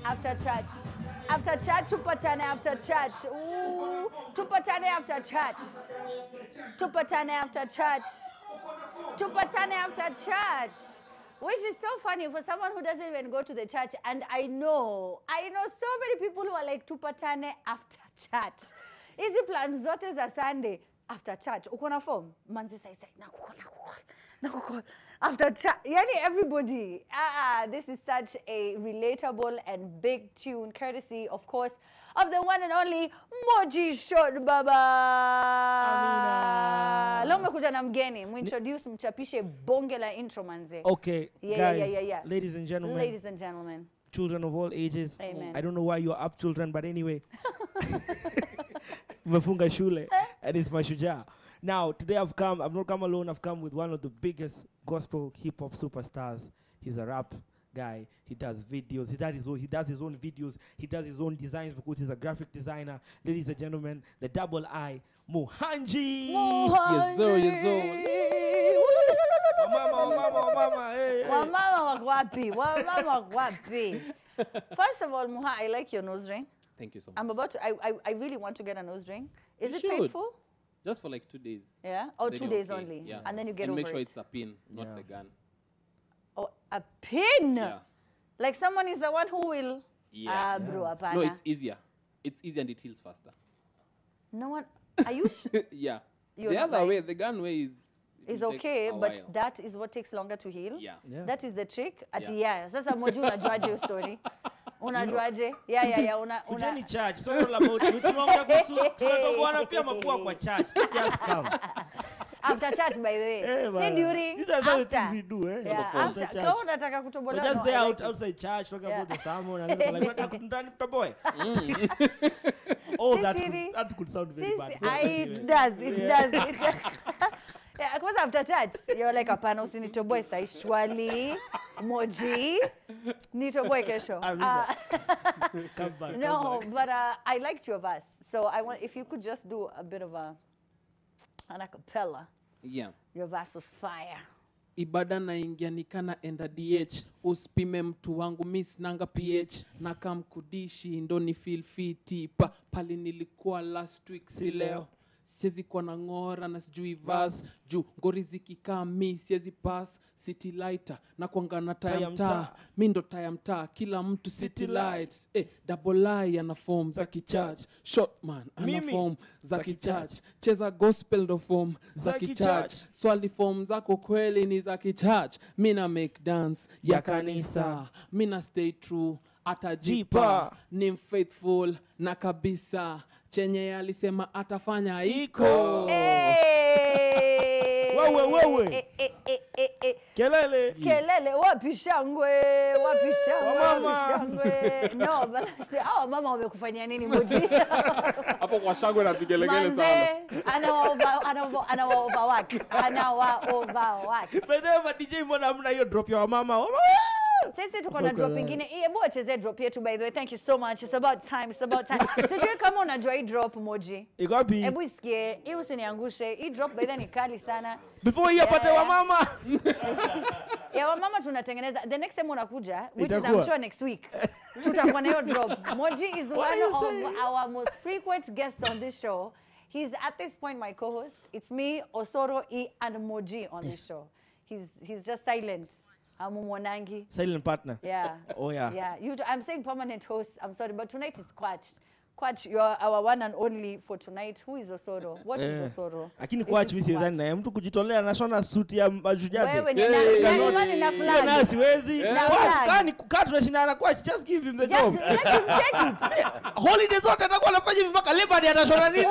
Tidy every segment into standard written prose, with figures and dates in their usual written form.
after church. After church, tupatane after church. Ooh, tupatane after church. Tupatane after church. Tupatane after church. Which is so funny for someone who doesn't even go to the church. And I know so many people who are like, tupatane after church. Easy plans zote za Sunday after church. Ukona form? Manzi say, nakukol. After church. Yani everybody. This is such a relatable and big tune, courtesy, of course, of the one and only Moji Short Baba. Amina. Leo mekuja na mgeni. Introduce mchapishe bonge la intro manze. Okay, guys, yeah. ladies and gentlemen. Ladies and gentlemen. Children of all ages. Amen. I don't know why you're up children, but anyway. Mefunga shule, and it's Mashujaa. Now, today I've not come alone, I've come with one of the biggest gospel hip-hop superstars. He's a rap guy, he does videos, he does his own videos, he does his own designs because he's a graphic designer. Ladies and gentlemen, the double I, Mohanji! Yes sir. Wamama, hey. Wamama wakwapi. First of all, Moha, I like your nose ring. Thank you so much. I really want to get a nose ring. Is it should. painful? Just for like 2 days. Yeah? Or Then 2 you're days okay. only? Yeah. And then you get and over make sure it? it's a pin, not the gun. Oh, a pin? Yeah. Like someone is the one who will... Yeah. Bro, apana. No, it's easier. It's easier and it heals faster. No one... Are you Yeah. You're the not other like- way, the gun way is will take okay, a but while. that is what takes longer to heal? Yeah. That is the trick? Yeah. Sasa Moji unajuaje your story? Unajuaje? Yeah. Kujeni church, so all about tunaongea kuhusu tunatoboana pia mapua kwa church. Just come. After church, by the way. Say during, these are the after. things we do, eh? Yeah, after. Kama unataka kutobolewa, We're just there I like it. outside church talking about the sermon and then like what boy. Oh, that could sound very bad. It does. Yeah, because after church, you're like, apana usinitoboe saishwali, Moji, nitoboe kesho. Come back. No, but I liked your verse. So I want, if you could just do a bit of an acapella. Yeah. Your verse was fire. Ibada naingia nikana enda DH, usipime mtu wangu miss nanga PH, na kamkudishi ndo ni feel fiti pali nilikuwa last week si leo. Siezi kwa na ngora na sijui verse, juu ngori zikikaa mi siezi pass, city lighter na kuangana taya mtaa, mi ndo taya mtaa, kila mtu city lights. Double I ana form za kichurch, short man ana form za kichurch, cheza gospel ndo form za kichurch, swali form zako kweli ni za kichurch, mi na make dance ya kanisa, mi na stay true atajipa, ni faithful na kabisa, chenye alisema atafanya iko. Wewe. Kelele. Wapi shangwe. No, but mama wamekufanyia nini Moji? Hapo kwa shangwe na vigelegele sana. Anawa overwork. But DJ mbona hamna hiyo drop ya mama? Sisi tuko na drop ingine. Hebu acheze drop yetu by the way. Thank you so much. It's about time. Sijui kama unajua hii drop Moji. Iko wapi? Hebu isikie. Hii usiniangushe. Hii drop by the way ni kali sana. Before hii apate wa mama. Ya wa mama tunatengeneza. The next time unakuja, which is I'm sure next week. Tutakuwa na hiyo drop. Moji is one of our most frequent guests on this show. He's at this point my co-host. It's me, Osoro, and Moji on this show. He's just silent. Amumwanangi. Silent partner. Yeah. Oh yeah. Yeah. I'm saying permanent host. I'm sorry, but tonight it's Quach. Quach, you're our one and only for tonight. Who is Osoro? What is Osoro? Lakini Quach mimi sidhani naye mtu kujitolea na shona suit ya Mashujaa. Wewe ni nani na flag? Na siwezi. Quach kani kukaa tunashindana Quach, just give him the job. Let him take it. Holidays zote atakuwa anafanya hivi mpaka Labor Day atashona nini?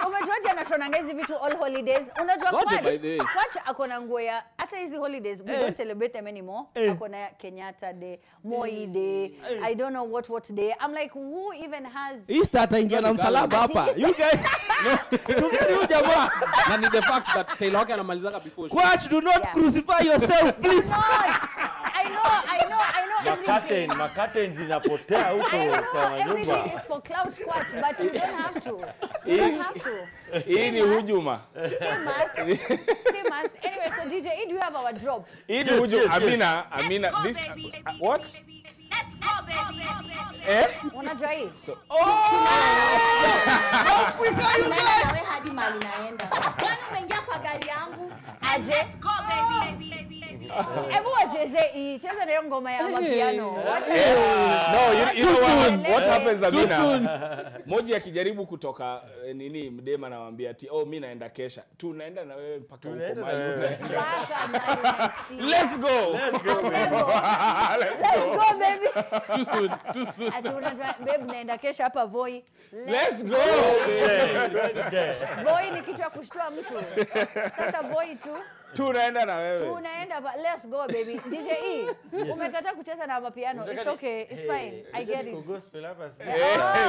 Umejuaje anashona hizi vitu all holidays? Unajua Quach akona nguo ya hata hizi holidays we don't celebrate them anymore. Akona Kenyatta Day, Moi Day, I don't know what day. I'm like, who even has Easter ataingia na msalaba hapa. You guys. Tukeni huyu jamaa. Na ni the fact that Taylor Hawk anamalizanga before. Quach, do not crucify yourself, please. I know. Makate zinapotea huko kwa nyumba. Everything is for clout Quach, but you don't have to. You don't have to. Hii ni hujuma. Same as. Anyway, so DJ, do you have our drop? Hii ni hujuma. Amina, Let's go, this baby. what? Let's Unajua hii? Tunaenda nawe hadi mahali naenda. Kwani unaingia kwa gari yangu? Aje. Let's go baby. Hebu wacheze hii. Cheza na hiyo ngoma ya mapiano. No, you know what happens Too soon. Moji akijaribu kutoka nini mdema anawaambia ati mimi naenda kesha. Tunaenda na wewe mpaka huko mahali. Let's go. Let's go baby. Too soon. Ati unajua babe naenda kesho hapa Voi. Let's go. Voi ni kitu ya kushtua mtu. Sasa Voi tu. Tunaenda na wewe. Tunaenda let's go baby. DJ E, umekataa kucheza na mapiano. It's okay. It's fine. I get it.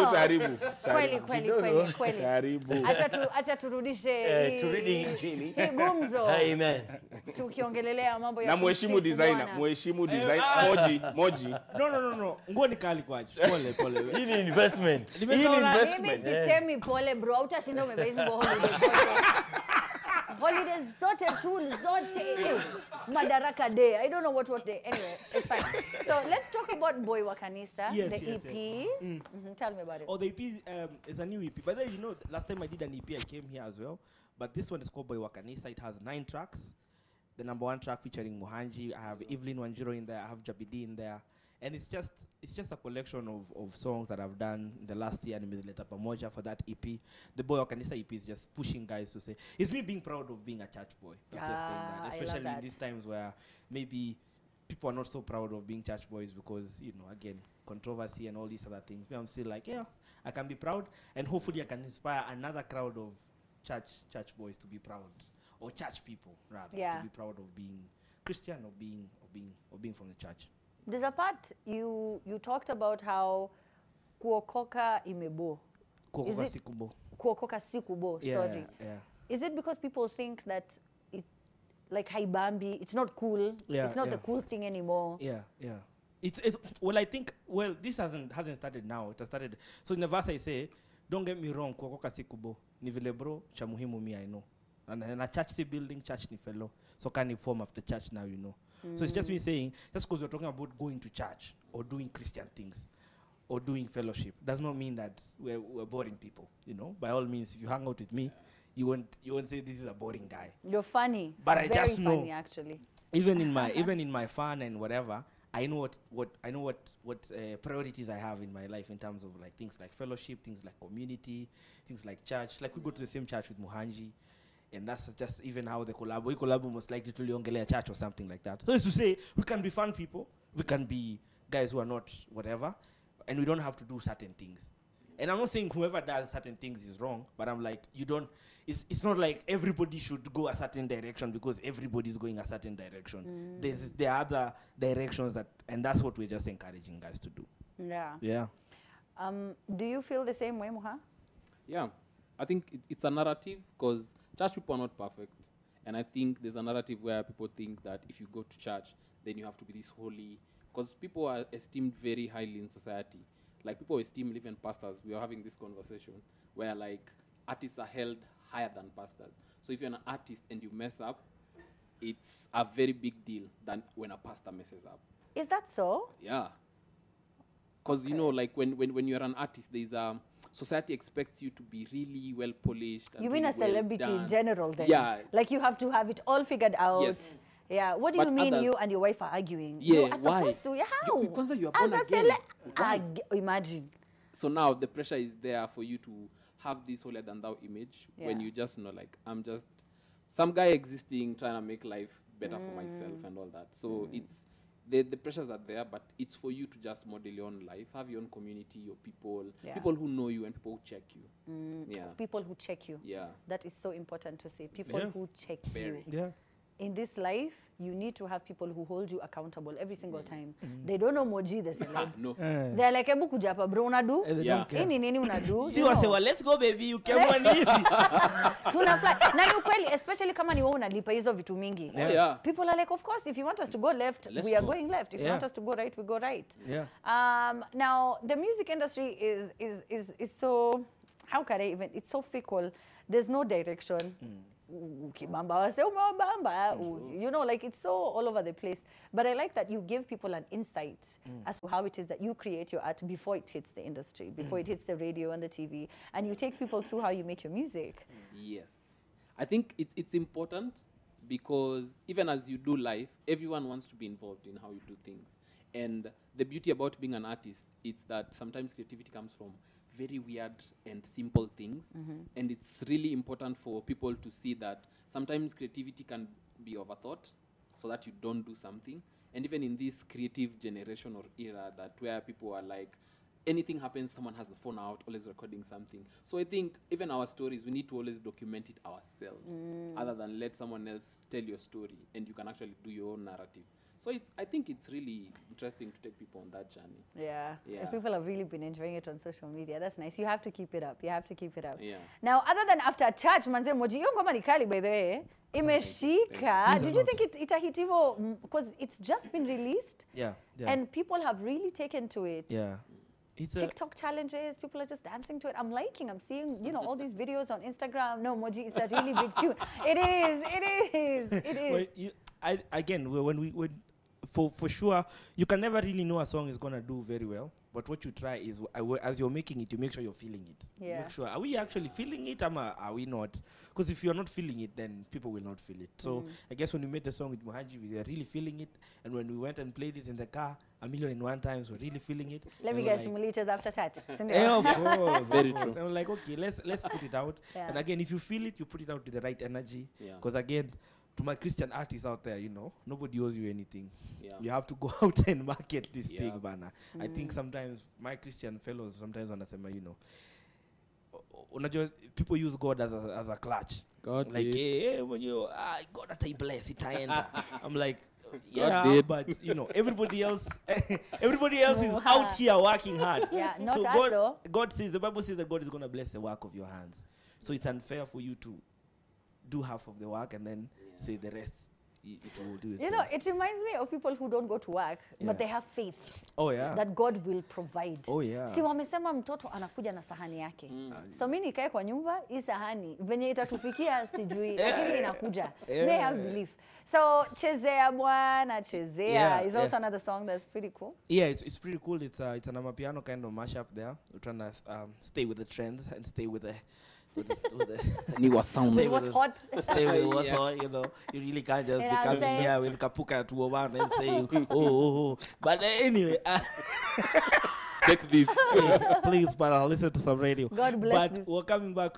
Utaharibu. Kweli. Utaharibu. Acha turudishe turudi injili. Gumzo. Amen. Tukiongelelea mambo ya Na mheshimu designer. Moji. No. Nguo ni kali kwaje. Pole. Hii ni investment. Mimi sisemi pole bro. Utashinda umevaa hizo holidays zote Madaraka Day. I don't know what day. Anyway, it's fine. So let's talk about Boy wa Kanisa, Yes, the yes, EP. Tell me about it. Oh, the EP is a new EP. But then, last time I did an EP, I came here as well. But this one is called Boy wa Kanisa. It has 9 tracks. The number 1 track featuring Muhanji. I have Evelyn Wanjiro in there. I have Jabidi in there. And it's just a collection of songs that I've done in the last year and Nimezileta Pamoja for that EP. The Boy wa Kanisa EP is just pushing guys to say, it's me being proud of being a church boy. Let's just say that. Especially in these times where maybe people are not so proud of being church boys because, again, controversy and all these other things. But I'm still like, yeah, I can be proud and hopefully I can inspire another crowd of church boys to be proud, or church people rather, to be proud of being Christian or being from the church. There's a part you talked about how kuokoka imebo. Kuokoka sikubo. Kuokoka sikubo, sorry. Yeah. Is it because people think that it, like haibambi, it's not cool, it's not the cool thing anymore? Yeah. It's I think this hasn't started now. It has started. So in the verse I say, don't get me wrong, kuokoka sikubo ni vile bro cha muhimu mi I know. And a church si building, church ni fellow. So can you form after church now, So it's just me saying, just because we're talking about going to church or doing Christian things or doing fellowship does not mean that we're boring people, By all means, if you hang out with me, you won't say this is a boring guy. You're funny. But I Very just know, funny, actually. even in my fun and whatever, I know what priorities I have in my life in terms of like things like fellowship, things like community, things like church. Like we go to the same church with Muhanji. And that's just even how the collab most likely to Liongelea church or something like that. So it's to say, we can be fun people, we can be guys who are not whatever, and we don't have to do certain things. And I'm not saying whoever does certain things is wrong, but I'm like, it's not like everybody should go a certain direction because everybody's going a certain direction. There are other directions and that's what we're just encouraging guys to do. Yeah. Do you feel the same way, Muha? Yeah. I think it's a narrative because church people are not perfect. And I think there's a narrative where people think that if you go to church, then you have to be this holy. Because people are esteemed very highly in society. Like people esteem even pastors. We are having this conversation where like artists are held higher than pastors. So if you're an artist and you mess up, it's a very big deal than when a pastor messes up. Is that so? Yeah. Because, like when you're an artist, there's society expects you to be really well polished. And you mean really a celebrity well in general then? Yeah. Like you have to have it all figured out. Yes. Yeah. What do you mean you and your wife are arguing? Yeah, you are supposed why? to. How? Because you are born again. Imagine. So now the pressure is there for you to have this holier than thou image when you just know, like, I'm just some guy existing, trying to make life better for myself and all that. So it's the pressures are there, but it's for you to just model your own life, have your own community, your people, people who know you and people who check you. People who check you. Yeah. That is so important to say. People who check you. Yeah. In this life, you need to have people who hold you accountable every single time. They don't know Moji the celeb. No. They're like, ebu kuja hapa bro, unadu? They don't care. Ini nini unadu? See, say, well, let's go baby, you came on easy. Tunafly. Na ni ukweli, especially kama ni wewe unalipa hizo vitu mingi. Yeah. People are like, of course, if you want us to go left, we are going left. If you want us to go right, we go right. Yeah. Now, the music industry is so, how can I even, it's so fickle. There's no direction. ukibamba wase umewabamba, you know, like it's so all over the place. But I like that you give people an insight as to how it is that you create your art before it hits the industry, before it hits the radio and the TV, and you take people through how you make your music. Yes. I think it's important because even as you do life, everyone wants to be involved in how you do things. And the beauty about being an artist is that sometimes creativity comes from very weird and simple things. And it's really important for people to see that sometimes creativity can be overthought so that you don't do something. And even in this creative generation or era that where people are like, anything happens, someone has the phone out, always recording something. So I think even our stories, we need to always document it ourselves other than let someone else tell your story and you can actually do your own narrative. So I think it's really interesting to take people on that journey. Yeah. Yeah. If people have really been enjoying it on social media, that's nice. You have to keep it up. You have to keep it up. Yeah. Now, other than After Church, manze Moji, hiyo ngoma ni kali by the way. Imeshika. Did you think it hit hivyo? Because it's just been released. Yeah. And people have really taken to it. Yeah. It's TikTok challenges, people are just dancing to it. I'm seeing, you know, all these videos on Instagram. No, Moji, it's a really big tune. It is. Well, again, for sure, you can never really know a song is gonna do very well. But what you try is, as you're making it, you make sure you're feeling it. Yeah. Make sure, are we actually feeling it, or are we not? Because if you're not feeling it, then people will not feel it. So I guess when we made the song with Mohaji, we were really feeling it. And when we went and played it in the car 1,000,001 times, we're really feeling it. Let me And guess, we're like, Mulicha's After Church. yeah, of course. Very of course. true. And we're like, okay, let's put it out. Yeah. And again, if you feel it, you put it out with the right energy. Yeah. Because again, to my Christian artists out there, you know, nobody owes you anything. Yeah. You have to go out and market this Yeah. thing, Bana. I think sometimes my Christian fellows sometimes wanasema, you know, unajua, people use God as a clutch. God Like, did. hey, when you, God atai bless itaenda. I'm like, God yeah, did. but you know, everybody else is out here working hard. Yeah, not so us God, though. God says, the Bible says that God is going to bless the work of your hands. So it's unfair for you to do half of the work and then say the rest it will do itself. You know, it reminds me of people who don't go to work, Yeah. but they have faith Oh yeah. that God will provide. Oh, yeah. Si wamesema mtoto anakuja na sahani yake. So mimi nikae kwa nyumba, hii sahani venye itatufikia sijui, lakini inakuja. They have belief. So Chezea Bwana Chezea Yeah, is also another song that's pretty cool. Yeah, it's pretty cool. It's an amapiano kind of mashup there. We're trying to stay with the trends and stay with the Niwa sound. Stay It with was the- hot. stay with what's Yeah. on, you know. You really can't just You be know what I'm coming saying? here with Kapuka 201 and saying, oh. But anyway, Take this. please, but listen to some radio. God bless But this. we're coming back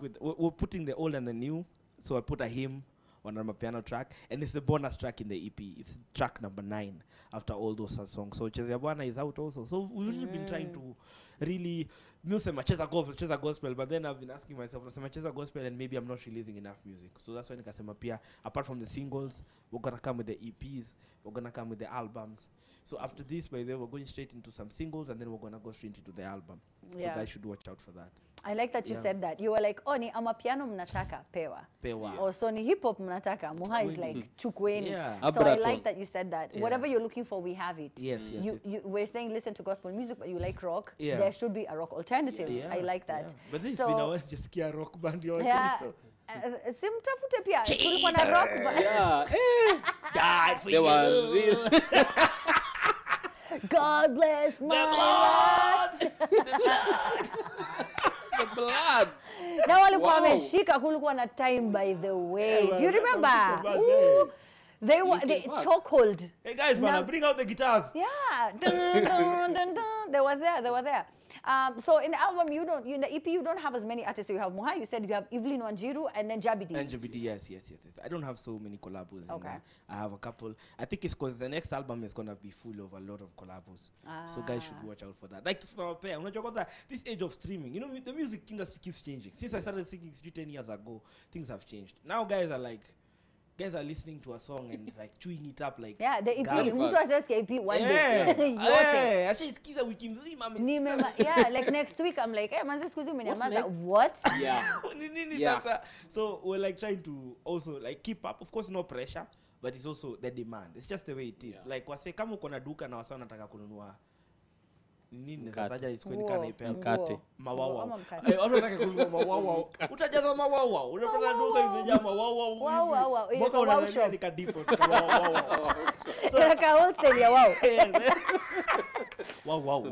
with, we're putting the old and the new. So I put a hymn on my piano track, and it's the bonus track in the EP. It's track number 9 after all those songs. So Chezea Bwana is out also. So we've really been trying to really cheza gospel, but then I've been asking myself, cheza gospel and maybe I'm not releasing enough music. So that's why nikasema pia, apart from the singles, we're gonna come with the EPs, we're gonna come with the albums. So after this, by the way, we're going straight into some singles and then we're gonna go straight into the album. Yeah. So guys should watch out for that. I like that you Yeah. said that. You were like, oh, ni amapiano mnataka, pewa. Pewa. Or so ni hip hop mnataka. Muha is like, chukweni. Yeah. So I Abraton. like that you said that. Yeah. Whatever you're looking for, we have it. Yes, yes, yes. We're saying listen to gospel music, but you like rock. Yeah. There should be a rock alternative. Yeah, I like that. yeah. But this So- been always just kia rock band yo Yeah. Kristo. Simtafute pia. Tulikuwa na rock band. Yeah. Died for They were you. real. God bless my The life. blood. The blood. Na walikuwa Wow. wameshika, kulikuwa na time by the way. Do you remember? Bad, Ooh. They were they Linkin Park. chokehold. Hey guys, man, Now- bring out the guitars. Yeah. Dun, dun, dun, dun. They were there. So in the album, in the EP, you don't have as many artists. You have Muha, you said you have Evelyn Wanjiru, and then Jabidi. And JBD, yes. I don't have so many collabos in Okay. there. I have a couple. I think it's because the next album is gonna be full of a lot of collabos. So guys should watch out for that. Like from our pair, unajua kwanza, this age of streaming, you know, the music industry keeps changing. Since I started singing 10 years ago, things have changed. Now guys are listening to a song and like chewing it up like Yeah, the EP. gum. Mtu atasikia EP one day. Yeah. Yote. Hey, ashaisikiza wiki mzima amesikiza. Yeah, like next week I'm like, hey, manzi siku hizi umeniamaza. next? What? Yeah. Nini Yeah. sasa? So we're like trying to also like keep up. Of course, no pressure, but it's also the demand. It's just the way it is. Yeah. Like wase kama uko na duka na wase wanataka kununua nini nataja isikuwe nikana ipea Mkate. mawawa. Ama mkate. Watu wanataka kununua mawawa. Utajaza mawawa. Unapata duka imejaa mawawa. Wow. Mwaka unaanza nika default mawawa. Like a wholesale ya wow. Wow.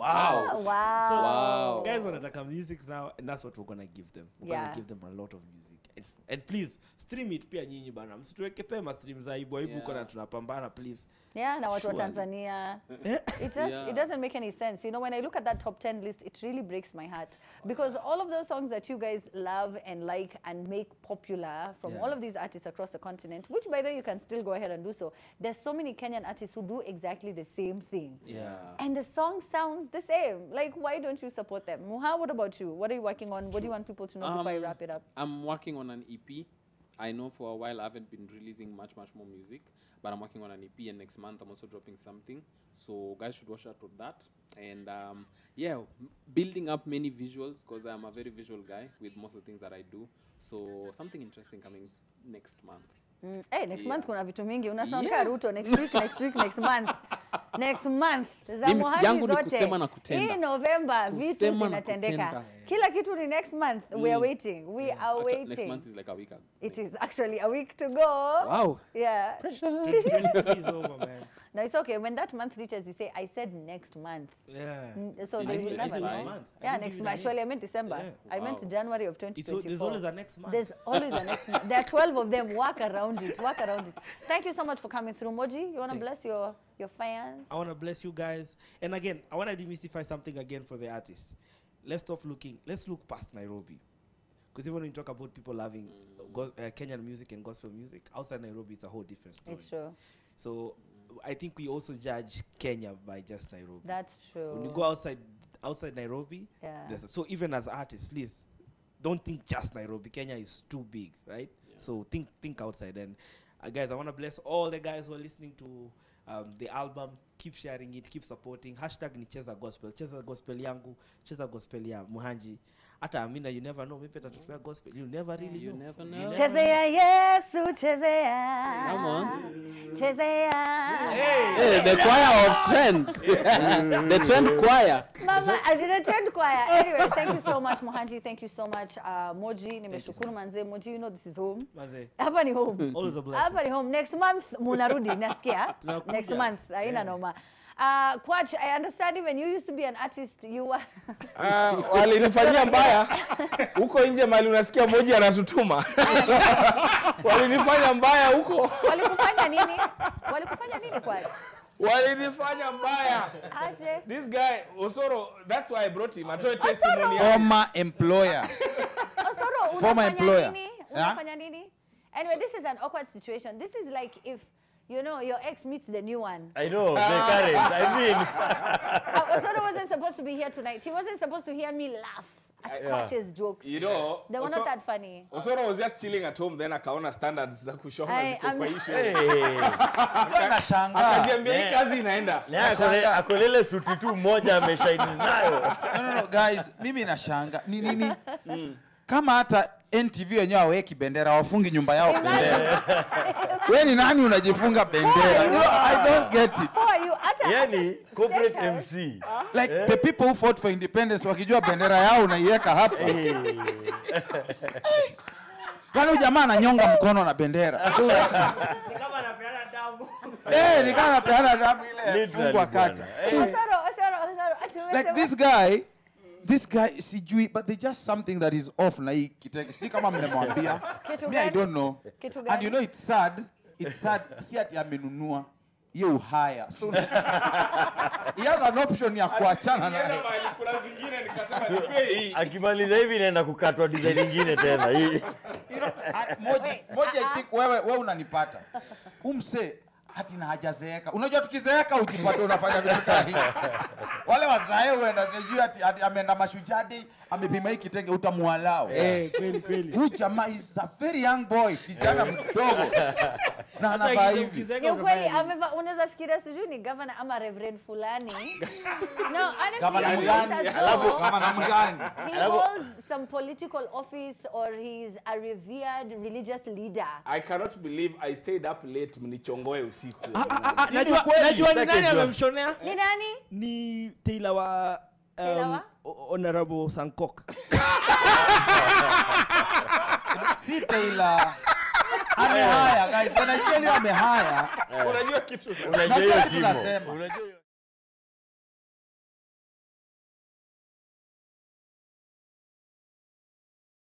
So Wow. guys wanataka music now and that's what we're going to give them. We're going to give them a lot of music. And please stream it pia nyinyi bana. Msituweke pema stream za ibu kuna tunapambana please. Yeah, na watu wa Tanzania. It doesn't make any sense. You know, when I look at that top 10 list, it really breaks my heart because all of those songs that you guys love and like and make popular from all of these artists across the continent, which by the way you can still go ahead and do so. There's so many Kenyan artists who do exactly the same thing. Yeah. And the song sounds the same. Like, why don't you support them? Muha, what about you? What are you working on? What do you want people to know before I wrap it up? I'm working on an EP. I know for a while I haven't been releasing much more music, but I'm working on an EP, and next month I'm also dropping something. So guys should watch out for that. And yeah, building up many visuals because I'm a very visual guy with most of the things that I do. So something interesting coming next month. Hey, next month kuna vitu mingi. Una sound ka Ruto. Next week, next month. Next month. Za Mohaji zote. Hii November vitu zinatendeka. Kila kitu ni next month. We are waiting. We are waiting. Next month is like a week ago. It is actually a week to go. Wow. Yeah. 2023 is over, man. No, it's okay. When that month reaches, you say, I said next month. Yeah. So they will never next know. month. Yeah, next month. Actually, I meant December. Yeah. I meant January of 2024. There's always a next month. There's always a next month. There are 12 of them. Work around it. Thank you so much for coming through. Moji, you want to bless your fans? I want to bless you guys. And again, I want to demystify something again for the artists. Let's stop looking. Let's look past Nairobi. Because even when you talk about people loving Kenyan music and gospel music, outside Nairobi, it's a whole different story. It's true. So I think we also judge Kenya by just Nairobi. That's true. When you go outside Nairobi, so even as artists, please don't think just Nairobi. Kenya is too big, right? Yeah. So think outside. And guys, I want to bless all the guys who are listening to the album. Keep sharing it, keep supporting. Hashtag ni cheza gospel. Cheza gospel yangu, cheza gospel ya Muhanji. Hata Amina, you never know. Maybe tatutupea gospel. You never really You know. never know. Chezea Yesu, chezea. Come on. Chezea. Hey, the choir of trend. The trend choir. Mama, I did a trend choir. Anyway, thank you so much, Mohanji. Thank you so much, Moji. Nimeshukuru manze. Moji, you know this is home. Maze. Hapa ni home. Always a blessing. Hapa ni home. Next month, munarudi. Nasikia? Tunakuja. Next month. Haina noma. Kwach, I understand when you used to be an artist, you were... Walinifanyia mbaya. Huko nje mali unasikia Moji anatutuma. Walinifanya mbaya huko. Walikufanya nini? Walikufanya nini Kwach? Walinifanya mbaya. Aje. This guy, Osoro, that's why I brought him. Atoe testimony. Former employer. Osoro, Former employer. Nini? Unafanya nini? Anyway, this is an awkward situation. This is like if, you know, your ex meets the new one. I know, the current. I mean. Osoro wasn't supposed to be here tonight. He wasn't supposed to hear me laugh at Kwach's jokes. You know, they were not that funny. Osoro was just chilling at home, then akaona standards za kushona ziko kwa issue. Nashangaa. Akajiambia hii kazi inaenda. Akolele suti tu moja ameshaini nayo. No, guys, mimi nashangaa. Nini? Kama hata NTV wenyewe haweki bendera, wafungi nyumba yao bendera. Wewe ni nani unajifunga bendera? You know, I don't get it. Who are you? Yani, corporate MC. Like the people who fought for independence wakijua bendera yao unaiweka hapa. Yaani jamaa ananyonga mkono na bendera. Ni kama anapeana damu. Ni kama anapeana damu ile fungwa kata. Osoro. Like this guy sijui, but there's just something that is off na hii kitenge. Si kama mnemwambia. Me, I don't know. And you know it's sad. Si ati amenunua. You hire. So he has an option ya kuachana naye. Kuna zingine nikasema nipe hii. Akimaliza hivi inaenda kukatwa design nyingine tena hii. You know, Moji, I think wewe unanipata. Umse hati na hajazeeka. Unajua tukizeeka ujipata unafanya vitu kama hivi. Wale wazae wenda sijui ati ameenda Mashujadi, amepima hii kitenge utamualao. Kweli. Huyu jamaa is a very young boy, kijana mdogo. Na anavaa hivi. Ni kweli unaweza fikiria sijui ni governor ama reverend fulani. No, honestly, Governor mgani? he holds some political office or he's a revered religious leader. I cannot believe I stayed up late mnichongoe usiku. Najua ni nani amemshonea? Ni nani? Ni Taylor wa Honorable Sankok. Si Taylor. Amehaya guys. When I tell you amehaya. Unajua kitu. Unajua hiyo Tunasema. shimo. Unajua